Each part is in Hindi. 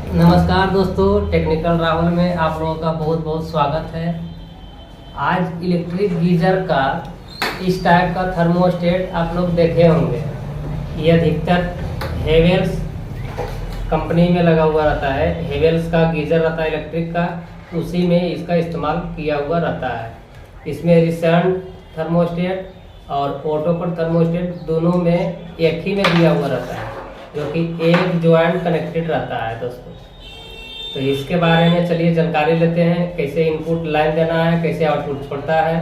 नमस्कार दोस्तों, टेक्निकल राहुल में आप लोगों का बहुत बहुत स्वागत है। आज इलेक्ट्रिक गीजर का इस टाइप का थर्मोस्टेट आप लोग देखे होंगे। ये अधिकतर हेवेल्स कंपनी में लगा हुआ रहता है। हेवेल्स का गीजर रहता है इलेक्ट्रिक का, उसी में इसका इस्तेमाल किया हुआ रहता है। इसमें रिसेंट थर्मोस्टेट और ऑटोकट थर्मोस्टेट दोनों में एक ही में दिया हुआ रहता है, जो कि एक ज्वाइंट कनेक्टेड रहता है दोस्तों। तो इसके बारे में चलिए जानकारी लेते हैं, कैसे इनपुट लाइन देना है, कैसे आउटपुट छोड़ता है।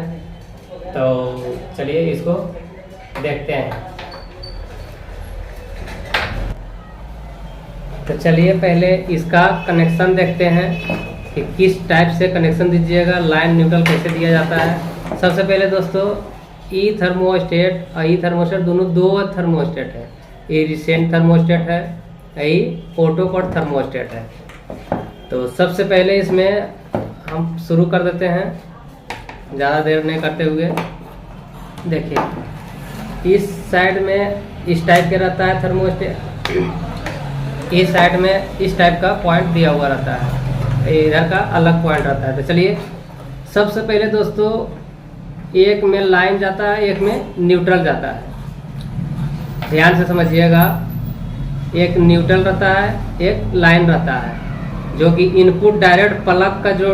तो चलिए इसको देखते हैं। तो चलिए पहले इसका कनेक्शन देखते हैं कि किस टाइप से कनेक्शन दीजिएगा, लाइन न्यूट्रल कैसे दिया जाता है। सबसे पहले दोस्तों ई थर्मोस्टेट और ई थर्मोस्टेट दोनों दो थर्मोस्टेट है। ये रिसेंट थर्मोस्टेट है, ये ऑटोकट थर्मोस्टेट है। तो सबसे पहले इसमें हम शुरू कर देते हैं, ज़्यादा देर नहीं करते हुए। देखिए इस साइड में इस टाइप के रहता है थर्मोस्टेट, इस साइड में इस टाइप का पॉइंट दिया हुआ रहता है, इधर का अलग पॉइंट रहता है। तो चलिए सबसे पहले दोस्तों एक में लाइन जाता है, एक में न्यूट्रल जाता है। ध्यान से समझिएगा, एक न्यूट्रल रहता है, एक लाइन रहता है, जो कि इनपुट डायरेक्ट प्लग का जो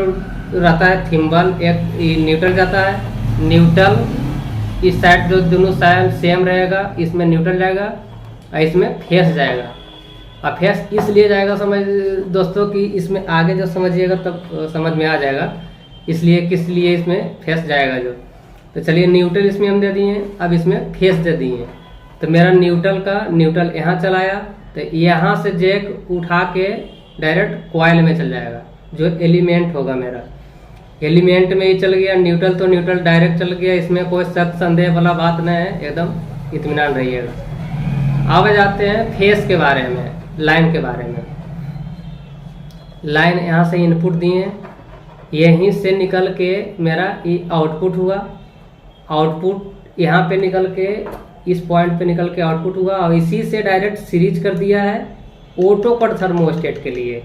रहता है थिम्बल, एक न्यूट्रल जाता है। न्यूट्रल इस साइड जो दोनों साइड सेम रहेगा, इसमें न्यूट्रल जाएगा और इसमें फेस जाएगा। और फेस इसलिए जाएगा समझ दोस्तों कि इसमें आगे जब समझिएगा तब समझ में आ जाएगा, इसलिए किस लिए इसमें फेस जाएगा जो। तो चलिए न्यूट्रल इसमें हम दे दिए, अब इसमें फेस दे दिए। तो मेरा न्यूट्रल यहाँ चलाया, तो यहाँ से जैक उठा के डायरेक्ट कॉइल में चल जाएगा, जो एलिमेंट होगा मेरा एलिमेंट में ही चल गया। न्यूट्रल तो न्यूट्रल डायरेक्ट चल गया, इसमें कोई शक संदेह वाला बात नहीं है, एकदम इत्मीनान रहिएगा। अब जाते हैं फेस के बारे में, लाइन के बारे में। लाइन यहाँ से इनपुट दिए, यहीं से निकल के मेरा ये आउटपुट हुआ। आउटपुट यहाँ पे निकल के इस पॉइंट पे निकल के आउटपुट हुआ, और इसी से डायरेक्ट सीरीज कर दिया है ऑटोकट थर्मोस्टेट के लिए।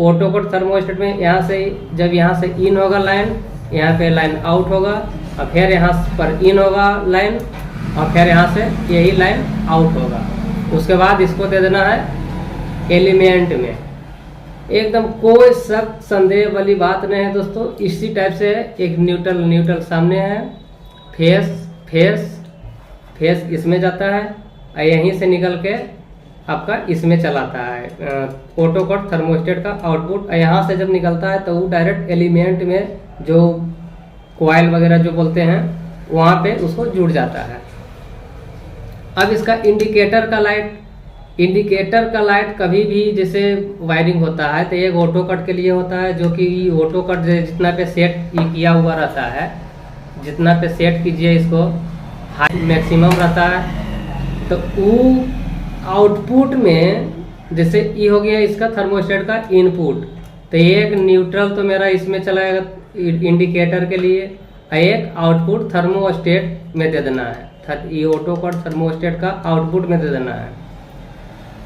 ऑटोकट थर्मोस्टेट में यहाँ से जब यहाँ से इन होगा लाइन, यहाँ पे लाइन आउट होगा, और फिर यहाँ पर इन होगा लाइन, और फिर यहाँ से यही लाइन आउट होगा। उसके बाद इसको दे देना है एलिमेंट में। एकदम कोई शक संदेह वाली बात नहीं है दोस्तों। इसी टाइप से एक न्यूट्रल सामने है, फेस इसमें जाता है, और यहीं से निकल के आपका इसमें चलाता है ऑटोकट थर्मोस्टेट का आउटपुट। यहाँ से जब निकलता है तो वो डायरेक्ट एलिमेंट में जो कॉइल वगैरह जो बोलते हैं वहाँ पे उसको जुड़ जाता है। अब इसका इंडिकेटर का लाइट कभी भी जैसे वायरिंग होता है तो एक ऑटोकट के लिए होता है, जो कि ऑटोकट जितना पे सेट किया हुआ रहता है, जितना पे सेट कीजिए इसको हाई मैक्सिमम रहता है। तो वो आउटपुट में जैसे ये हो गया इसका थर्मोस्टेट का इनपुट, तो एक न्यूट्रल तो मेरा इसमें चलाएगा इंडिकेटर के लिए, एक आउटपुट थर्मोस्टेट में दे देना है। ये ऑटोकट थर्मोस्टेट का आउटपुट में दे देना है।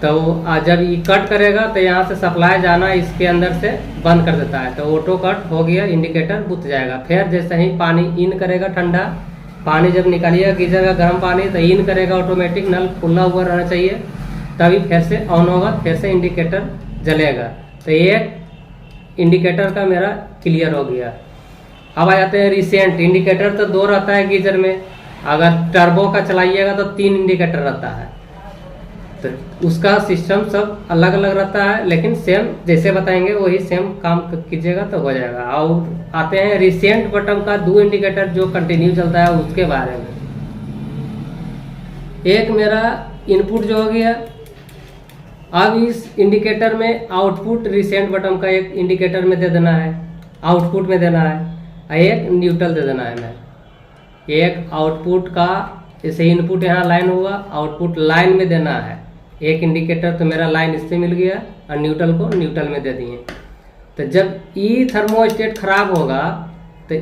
तो जब ये कट करेगा तो यहाँ से सप्लाई जाना इसके अंदर से बंद कर देता है, तो ऑटो कट हो गया, इंडिकेटर बुझ जाएगा। फिर जैसे ही पानी इन करेगा, ठंडा पानी जब निकालिएगा गीजर का गर्म पानी, तो इन करेगा ऑटोमेटिक, नल खुला हुआ रहना चाहिए, तभी फिर से ऑन होगा, फिर से इंडिकेटर जलेगा। तो एक इंडिकेटर का मेरा क्लियर हो गया। अब आ जाते हैं रिसेंट। इंडिकेटर तो दो रहता है गीजर में, अगर टर्बो का चलाइएगा तो 3 इंडिकेटर रहता है। तो उसका सिस्टम सब अलग अलग रहता है, लेकिन सेम जैसे बताएंगे वही सेम काम कीजिएगा तो हो जाएगा। और आते हैं रिसेंट बटन का 2 इंडिकेटर जो कंटिन्यू चलता है उसके बारे में। एक मेरा इनपुट जो हो गया, अब इस इंडिकेटर में आउटपुट रिसेंट बटन का एक इंडिकेटर में दे देना है, आउटपुट में देना है, और एक न्यूट्रल दे देना है। मैं एक आउटपुट का जैसे इनपुट यहाँ लाइन हुआ, आउटपुट लाइन में देना है। एक इंडिकेटर तो मेरा लाइन इससे मिल गया, और न्यूट्रल को न्यूट्रल में दे दिए। तो जब ई थर्मोस्टेट खराब होगा तो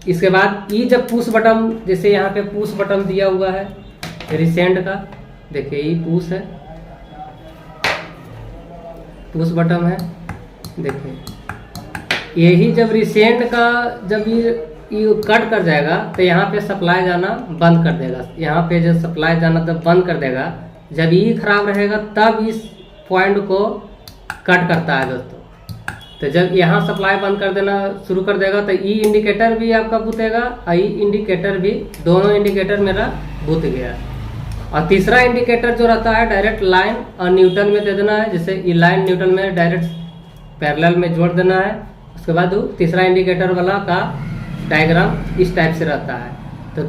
इसके बाद ई जब पुश बटन, जैसे यहाँ पे पुश बटन दिया हुआ है रिसेंट का, देखिए ई पुश है, पुश बटन है। देखिए यही जब रिसेंट का जब ये कट कर जाएगा तो यहाँ पे सप्लाई जाना बंद कर देगा। यहाँ पे जब सप्लाई जाना तब बंद कर देगा, जब ये खराब रहेगा तब इस पॉइंट को कट करता है दोस्तों। तो जब यहाँ सप्लाई बंद कर देना शुरू कर देगा तो ई इंडिकेटर भी आपका बूतेगा और ई इंडिकेटर भी, दोनों इंडिकेटर मेरा बूत गया। और तीसरा इंडिकेटर जो रहता है डायरेक्ट लाइन और न्यूट्रल में दे देना है। जैसे ये लाइन न्यूट्रल में डायरेक्ट पैरेलल में जोड़ देना है। उसके बाद तीसरा इंडिकेटर वाला का डायग्राम इस टाइप से रहता है। तो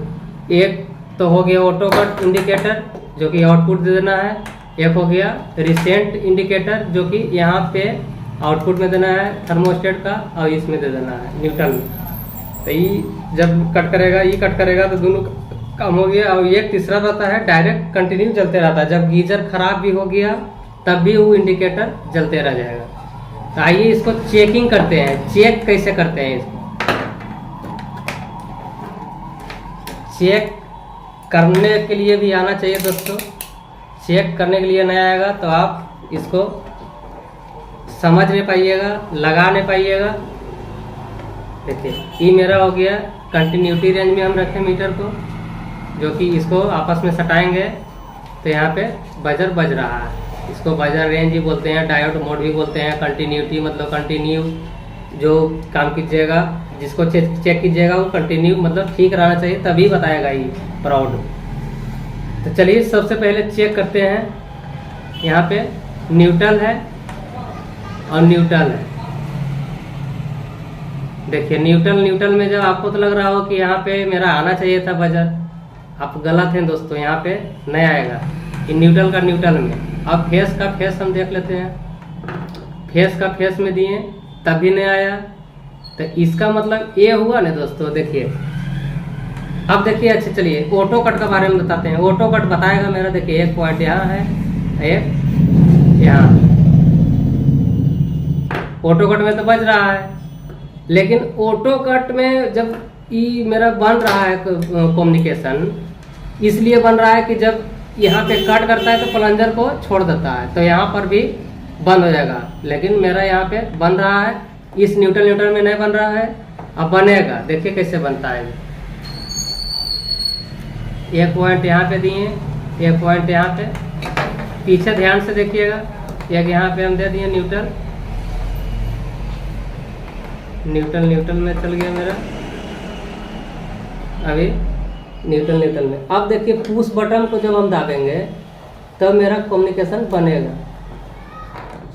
एक तो हो गया ऑटो कट इंडिकेटर जो कि आउटपुट दे देना है, एक हो गया रिसेंट इंडिकेटर जो कि यहाँ पे आउटपुट में देना है थर्मोस्टेट का और इसमें दे देना है न्यूट्रल में। तो ये जब कट करेगा, ये कट करेगा तो दोनों काम हो गया। और एक तीसरा रहता है डायरेक्ट कंटिन्यू चलते रहता है। जब गीजर खराब भी हो गया तब भी वो इंडिकेटर जलते रह जाएगा। तो आइए इसको चेकिंग करते हैं। चेक कैसे करते हैं इसको? चेक करने के लिए भी आना चाहिए दोस्तों। चेक करने के लिए नहीं आएगा तो आप इसको समझ नहीं पाइएगा, लगा नहीं पाइएगा। देखिए ये मेरा हो गया कंटिन्यूटी रेंज में हम रखें मीटर को, जो कि इसको आपस में सटाएंगे तो यहाँ पे बजर बज रहा है। इसको बजर रेंज भी बोलते हैं, डायोड मोड भी बोलते हैं। कंटिन्यूटी मतलब कंटिन्यू जो काम कीजिएगा, जिसको चेक कीजिएगा वो कंटिन्यू मतलब ठीक रहना चाहिए, तभी बताएगा ये प्राउड। तो चलिए सबसे पहले चेक करते हैं। यहाँ पे न्यूट्रल है और न्यूट्रल है। देखिए न्यूट्रल में जब आपको तो लग रहा हो कि यहाँ पे मेरा आना चाहिए था बजर, आप गलत हैं दोस्तों, यहाँ पे नहीं आएगा। कि न्यूट्रल का न्यूट्रल में। अब फेस का फेस हम देख लेते हैं। फेस का फेस में दिए तब भी नहीं आया, तो इसका मतलब ये हुआ ना दोस्तों। देखिए अब देखिए, अच्छा चलिए ऑटो कट के बारे में बताते हैं। ऑटो कट बताएगा मेरा। देखिए एक पॉइंट यहाँ है, एक यहाँ। ऑटो कट में तो बज रहा है, लेकिन ऑटो कट में जब ये मेरा बन रहा है कम्युनिकेशन, इसलिए बन रहा है कि जब यहाँ पे कट करता है तो प्लंजर को छोड़ देता है, तो यहाँ पर भी बंद हो जाएगा। लेकिन मेरा यहाँ पे बन रहा है, इस न्यूट्रल में नहीं बन रहा है। अब बनेगा, देखिए कैसे बनता है। एक पॉइंट यहाँ पे दिए, एक पॉइंट यहाँ पे। पीछे ध्यान से देखिएगा, एक यहाँ पे हम दे दिए न्यूट्रल में चल गया मेरा। अभी न्यूट्रल में। अब देखिए पुश बटन को जब हम दाबेंगे तब मेरा कम्युनिकेशन बनेगा।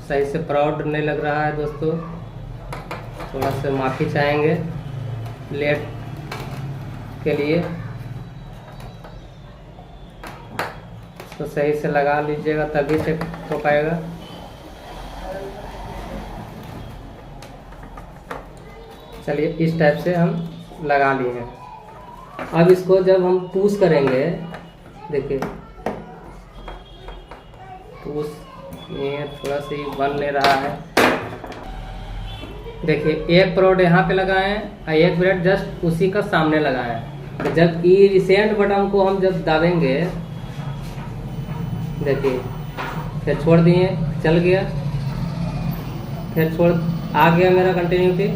सही से प्राउड नहीं लग रहा है दोस्तों, थोड़ा सा माफ़ी चाहेंगे लेट के लिए। तो सही से लगा लीजिएगा तभी से हो पाएगा। चलिए इस टाइप से हम लगा लिए हैं। अब इसको जब हम पुश करेंगे, देखिए पुश ये थोड़ा सा बन ले रहा है। देखिए एक प्रोड यहाँ पे लगाएं और एक ब्रेड जस्ट उसी का सामने लगाएं। तो जब ई रिसेंट बटन को हम जब दाबेंगे, देखिए फिर छोड़ दिए, चल गया, फिर छोड़ आ गया मेरा कंटिन्यूटी,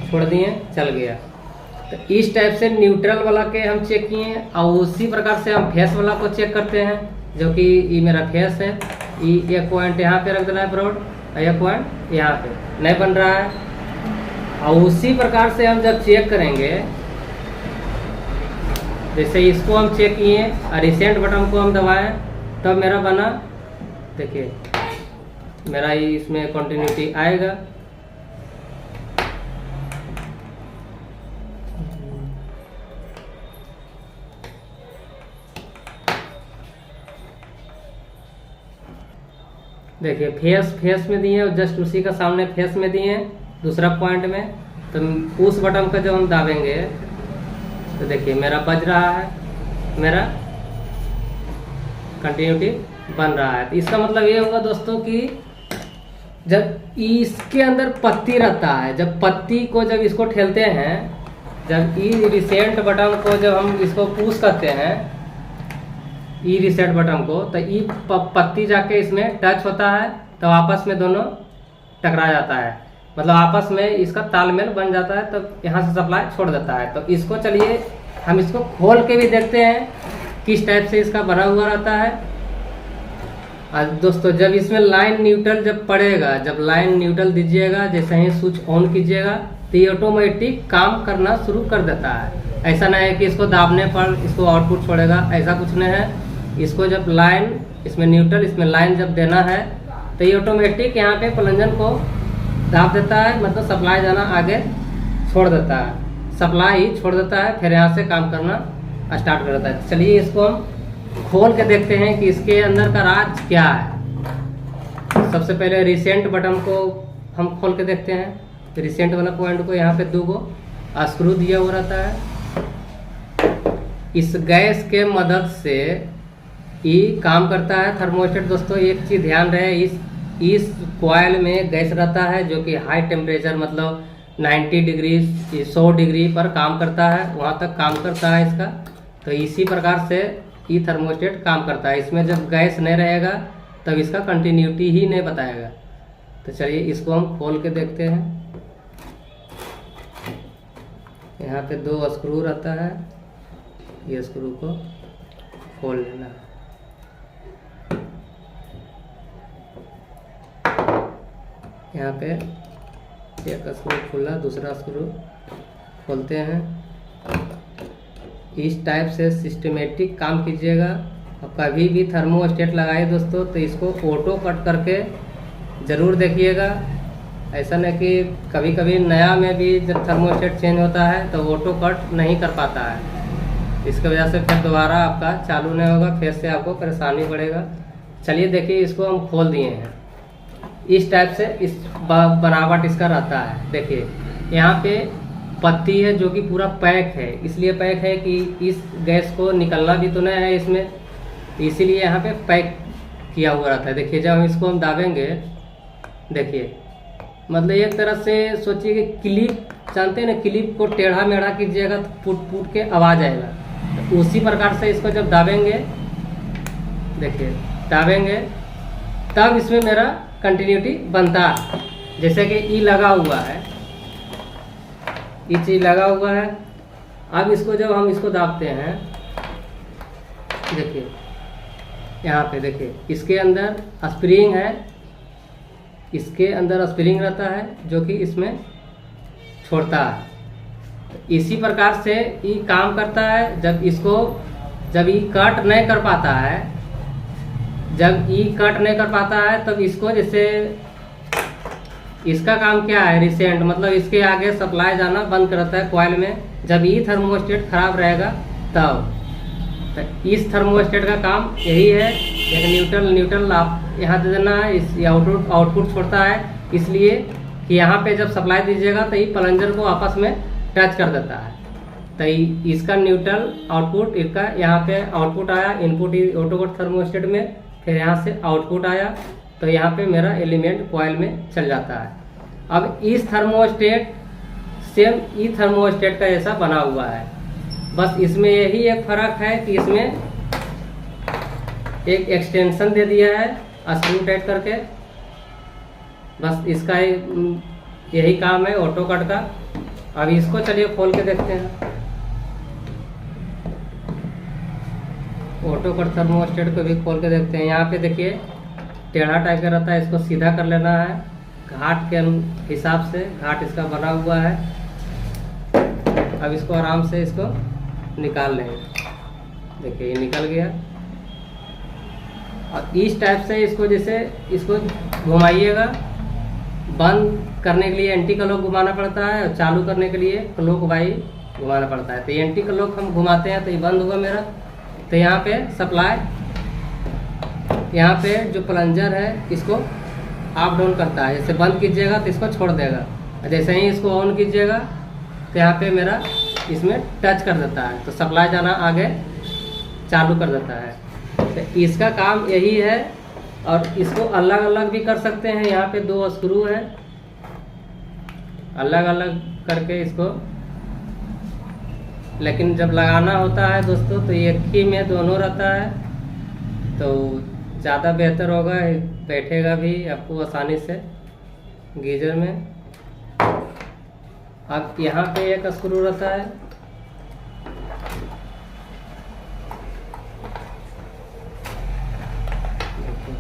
छोड़ दिए चल गया। तो इस टाइप से न्यूट्रल वाला के हम चेक किए हैं। और उसी प्रकार से हम फेस वाला को चेक करते हैं, जो कि ये मेरा फेस है। ये एक पॉइंट यहाँ पे रख देना है ब्रॉड और एक पॉइंट यहाँ पे नहीं बन रहा है। और उसी प्रकार से हम जब चेक करेंगे, जैसे इसको हम चेक किए और रिसेंट बटन को हम दबाएं तब मेरा बना। देखिए मेरा ये इसमें कंटिन्यूटी आएगा। देखिए फेस में दिए और जस्ट उसी का सामने फेस में दिए दूसरा पॉइंट में। तो उस बटन का जब हम दाबेंगे तो देखिए मेरा बज रहा है, मेरा कंटिन्यूटी बन रहा है। तो इसका मतलब ये होगा दोस्तों कि जब इसके अंदर पत्ती रहता है, जब पत्ती को जब इसको ठेलते हैं, जब ई रिसेंट बटन को जब हम इसको पुश करते हैं, ई रिसेट बटन को, तो ई पत्ती जाके इसमें टच होता है तो आपस में दोनों टकरा जाता है, मतलब आपस में इसका तालमेल बन जाता है, तब यहाँ से सप्लाई छोड़ देता है। तो इसको चलिए हम इसको खोल के भी देखते हैं किस टाइप से इसका बना हुआ रहता है। और दोस्तों जब इसमें लाइन न्यूट्रल जब पड़ेगा, जब लाइन न्यूट्रल दीजिएगा, जैसे ही स्विच ऑन कीजिएगा तो ये ऑटोमेटिक काम करना शुरू कर देता है। ऐसा नहीं है कि इसको दाबने पर इसको आउटपुट छोड़ेगा, ऐसा कुछ नहीं है। इसको जब लाइन, इसमें न्यूट्रल, इसमें लाइन जब देना है तो ये ऑटोमेटिक यहाँ पे प्लंजर को दाब देता है, मतलब सप्लाई जाना आगे छोड़ देता है, सप्लाई ही छोड़ देता है, फिर यहाँ से काम करना स्टार्ट कर देता है। चलिए इसको हम खोल के देखते हैं कि इसके अंदर का राज क्या है। सबसे पहले रिसेंट बटन को हम खोल के देखते हैं। रिसेंट वाला पॉइंट को यहाँ पे 2 स्क्रू दिया हुआ रहता है। इस गैस के मदद से ये काम करता है थर्मोस्टेट। दोस्तों एक चीज़ ध्यान रहे, इस कॉइल में गैस रहता है जो कि हाई टेम्परेचर, मतलब 90 डिग्री 100 डिग्री पर काम करता है, वहाँ तक काम करता है इसका। तो इसी प्रकार से ये थर्मोस्टेट काम करता है। इसमें जब गैस नहीं रहेगा तब इसका कंटिन्यूटी ही नहीं बताएगा। तो चलिए इसको हम खोल के देखते हैं। यहाँ पे 2 स्क्रू रहता है, ये स्क्रू को खोल लेना है। यहाँ पे एक स्क्रू खुला, दूसरा स्क्रू खोलते हैं। इस टाइप से सिस्टमेटिक काम कीजिएगा। और कभी भी थर्मोस्टेट लगाए दोस्तों तो इसको ऑटो कट करके ज़रूर देखिएगा। ऐसा नहीं कि कभी कभी नया में भी जब थर्मोस्टेट चेंज होता है तो ऑटो कट नहीं कर पाता है, इसकी वजह से फिर दोबारा आपका चालू नहीं होगा, फिर से आपको परेशानी पड़ेगा। चलिए देखिए इसको हम खोल दिए हैं। इस टाइप से इस बनावट इसका रहता है। देखिए यहाँ पे पत्ती है जो कि पूरा पैक है, इसलिए पैक है कि इस गैस को निकलना भी तो नहीं है इसमें, इसीलिए यहाँ पे पैक किया हुआ रहता है। देखिए जब हम इसको हम दाबेंगे, देखिए मतलब एक तरह से सोचिए कि क्लिप, जानते हैं ना, क्लिप को टेढ़ा मेढ़ा कीजिएगा तो फूट फूट के आवाज़ आएगा। तो उसी प्रकार से इसको जब दाबेंगे, देखिए दाबेंगे तब इसमें मेरा कंटिन्यूटी बनता है। जैसे कि ई लगा हुआ है, ये चीज़ लगा हुआ है। अब इसको जब हम इसको दाबते हैं, देखिए यहाँ पे देखिए इसके अंदर स्प्रिंग है, इसके अंदर स्प्रिंग रहता है जो कि इसमें छोड़ता है। तो इसी प्रकार से ये काम करता है। जब ये कट नहीं कर पाता है, जब ये कट नहीं कर पाता है तब इसको, जैसे इसका काम क्या है, रिसेंट, मतलब इसके आगे सप्लाई जाना बंद करता है कॉइल में। जब ये थर्मोस्टेट खराब रहेगा तब, तो इस थर्मोस्टेट का काम यही है। एक न्यूट्रल आप यहाँ दे देना है, इस आउटपुट छोड़ता है, इसलिए कि यहाँ पे जब सप्लाई दीजिएगा तो ये प्लंजर को आपस में टच कर देता है। तो इसका न्यूट्रल आउटपुट, इसका यहाँ पे आउटपुट आया, इनपुट ऑटोकट थर्मोस्टेट में, फिर यहाँ से आउटपुट आया, तो यहाँ पे मेरा एलिमेंट कॉइल में चल जाता है। अब इस थर्मोस्टेट सेम ई थर्मोस्टेट का जैसा बना हुआ है, बस इसमें यही एक फ़र्क है कि इसमें एक एक्सटेंशन दे दिया है स्क्रू टाइट करके। बस इसका यही काम है ऑटो कट का। अब इसको चलिए खोल के देखते हैं। ऑटो कट थर्मोस्टेट को भी खोल के देखते हैं। यहाँ पे देखिए टेढ़ा टाइप का रहता है, इसको सीधा कर लेना है घाट के हिसाब से, घाट इसका बना हुआ है। अब इसको आराम से इसको निकाल लेंगे। देखिए ये निकल गया। और इस टाइप से इसको, जैसे इसको घुमाइएगा, बंद करने के लिए एंटी क्लॉक घुमाना पड़ता है और चालू करने के लिए क्लॉक वाइज घुमाना पड़ता है। तो एंटी क्लॉक हम घुमाते हैं तो ये बंद हुआ मेरा। तो यहाँ पे सप्लाई, यहाँ पे जो प्लंजर है इसको अप डाउन करता है। जैसे बंद कीजिएगा तो इसको छोड़ देगा, और जैसे ही इसको ऑन कीजिएगा तो यहाँ पे मेरा इसमें टच कर देता है, तो सप्लाई जाना आगे चालू कर देता है। तो इसका काम यही है। और इसको अलग अलग भी कर सकते हैं। यहाँ पे 2 स्क्रू है, अलग अलग करके इसको, लेकिन जब लगाना होता है दोस्तों तो एक ही में दोनों रहता है, तो ज़्यादा बेहतर होगा, बैठेगा भी आपको आसानी से। गीजर में। अब यहाँ पे एक स्क्रू रहता है,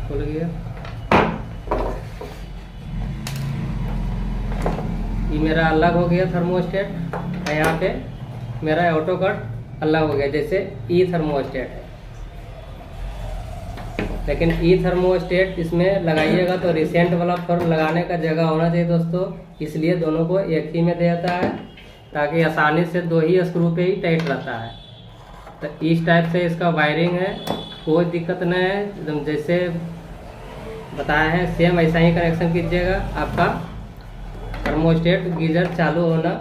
खुल गया। ये मेरा अलग हो गया थर्मोस्टेट। यहाँ पे मेरा ऑटो कट अलग हो गया, जैसे ई थर्मोस्टेट है। लेकिन ई थर्मोस्टेट इसमें लगाइएगा तो रिसेंट वाला फर लगाने का जगह होना चाहिए दोस्तों, इसलिए दोनों को एक ही में देता है ताकि आसानी से 2 ही स्क्रू पे ही टाइट रहता है। तो इस टाइप से इसका वायरिंग है, कोई दिक्कत नहीं है, एकदम जैसे बताया है सेम ऐसा ही कनेक्शन कीजिएगा, आपका थर्मोस्टेट गीजर चालू होना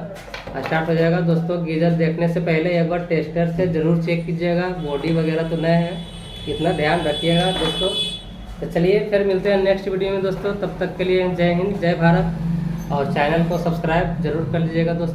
स्टार्ट हो जाएगा। दोस्तों गीजर देखने से पहले एक बार टेस्टर से ज़रूर चेक कीजिएगा, बॉडी वगैरह तो नहीं है, इतना ध्यान रखिएगा दोस्तों। तो चलिए फिर मिलते हैं नेक्स्ट वीडियो में दोस्तों, तब तक के लिए जय हिंद जय भारत, और चैनल को सब्सक्राइब जरूर कर लीजिएगा दोस्तों।